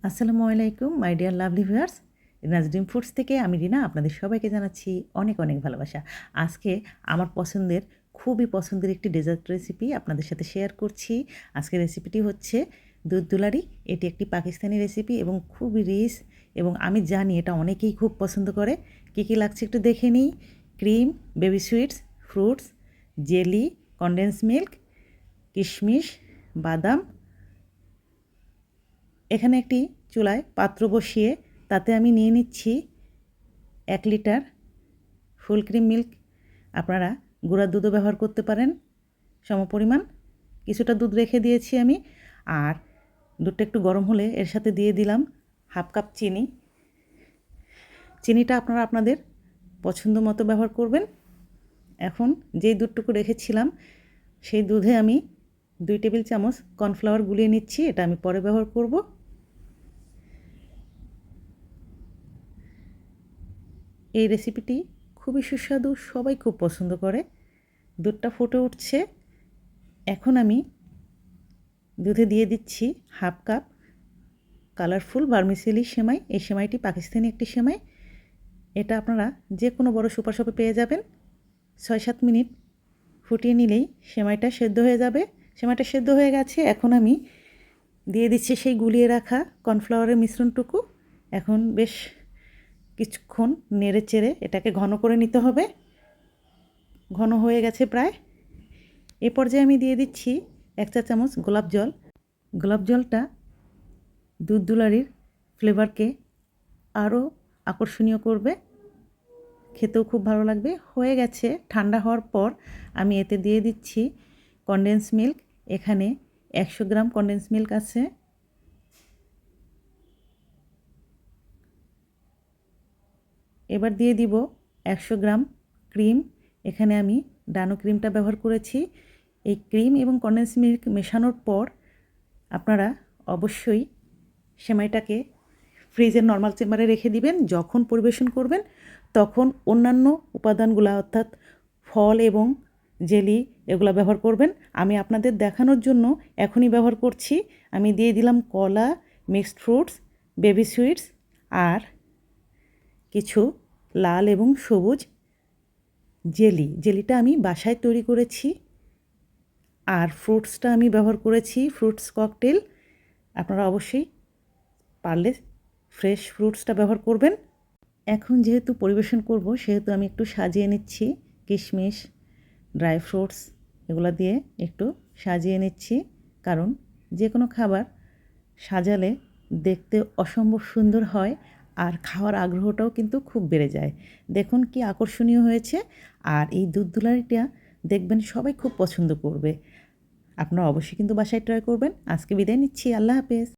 আসসালামু আলাইকুম my dear lovely viewers, Rina's dream foods থেকে আমি রিনা আপনাদের সবাইকে জানাচ্ছি অনেক অনেক ভালোবাসা। আজকে আমার খুবই পছন্দের একটি ডেজার্ট রেসিপি আপনাদের সাথে শেয়ার করছি। আজকের রেসিপিটি হচ্ছে দুধদুলারি। এটি একটি পাকিস্তানি রেসিপি এবং খুবই রিচ, এবং আমি জানি এটা অনেকেই খুব পছন্দ করে। কী কী লাগছে একটু দেখে নিই। Cream, baby sweets, fruits, jelly, condense milk, কিশমিশ, বাদাম। এখানে একটি চুলায় পাত্র বসিয়ে তাতে আমি নিয়ে নিচ্ছি 1 লিটার ফুল ক্রিম মিল্ক। আপনারা গুঁড়া দুধও ব্যবহার করতে পারেন সমপরিমাণ। কিছুটা দুধ রেখে দিয়েছি আমি। আর দুধটা একটু গরম হলে এর সাথে দিয়ে দিলাম হাফ কাপ চিনি। চিনিটা আপনারা আপনাদের পছন্দ মতো ব্যবহার করবেন। এখন যেই দুধটুকু রেখেছিলাম সেই দুধে আমি 2 টেবিল চামচ কর্নফ্লাওয়ার গুলিয়ে নিচ্ছি। এটা আমি পরে ব্যবহার করব। এই রেসিপিটি খুবই সুস্বাদু, সবাই খুব পছন্দ করে। দুধটা ফুটে উঠছে। এখন আমি দুধে দিয়ে দিচ্ছি হাফ কাপ কালারফুল ভার্মিসেলি সেমাই। এই সেমাইটি পাকিস্তানি একটি সেমাই। এটা আপনারা যে কোনো বড় সুপার শপে পেয়ে যাবেন। 6-7 মিনিট ফুটিয়ে নিলেই সেমাইটা সেদ্ধ হয়ে যাবে। সেমাইটা সেদ্ধ হয়ে গেছে। এখন আমি দিয়ে দিচ্ছি সেই গুলিয়ে রাখা কর্নফ্লাওয়ারের মিশ্রণটুকু। এখন বেশ কিছুক্ষণ নেড়ে চেড়ে এটাকে ঘন করে নিতে হবে। ঘন হয়ে গেছে প্রায়। এ পর্যায়ে আমি দিয়ে দিচ্ছি 1 চা চামচ গোলাপ জল। গোলাপ জলটা দুধদুলারির ফ্লেভারকে আরও আকর্ষণীয় করবে, খেতেও খুব ভালো লাগবে। হয়ে গেছে। ঠান্ডা হওয়ার পর আমি এতে দিয়ে দিচ্ছি কনডেন্স মিল্ক। এখানে 100 গ্রাম কনডেন্স মিল্ক আছে। এবার দিয়ে দিব 100 গ্রাম ক্রিম। এখানে আমি ডানো ক্রিমটা ব্যবহার করেছি। এই ক্রিম এবং কনডেন্স মিল্ক মেশানোর পর আপনারা অবশ্যই সেমাইটাকে ফ্রিজের নর্মাল চেম্বারে রেখে দিবেন। যখন পরিবেশন করবেন তখন অন্যান্য উপাদানগুলো অর্থাৎ ফল এবং জেলি এগুলো ব্যবহার করবেন। আমি আপনাদের দেখানোর জন্য এখনই ব্যবহার করছি। আমি দিয়ে দিলাম কলা, মিক্সড ফ্রুটস, বেবি সুইটস আর কিছু লাল এবং সবুজ জেলি। জেলিটা আমি বাসায় তৈরি করেছি। আর ফ্রুটসটা আমি ব্যবহার করেছি ফ্রুটস ককটেল। আপনারা অবশ্যই পারলে ফ্রেশ ফ্রুটসটা ব্যবহার করবেন। এখন যেহেতু পরিবেশন করব সেহেতু আমি একটু সাজিয়ে নিচ্ছি। কিশমিশ, ড্রাই ফ্রুটস এগুলো দিয়ে একটু সাজিয়ে নিচ্ছি। কারণ যে কোনো খাবার সাজালে দেখতে অসম্ভব সুন্দর হয়, আর খাওয়ার আগ্রহটাও কিন্তু খুব বেড়ে যায়। দেখুন কি আকর্ষণীয় হয়েছে। আর এই দুধদুলারিটা দেখবেন সবাই খুব পছন্দ করবে। আপনারা অবশ্যই কিন্তু বাসায় ট্রাই করবেন। আজকে বিদায় নিচ্ছি। আল্লাহ হাফেজ।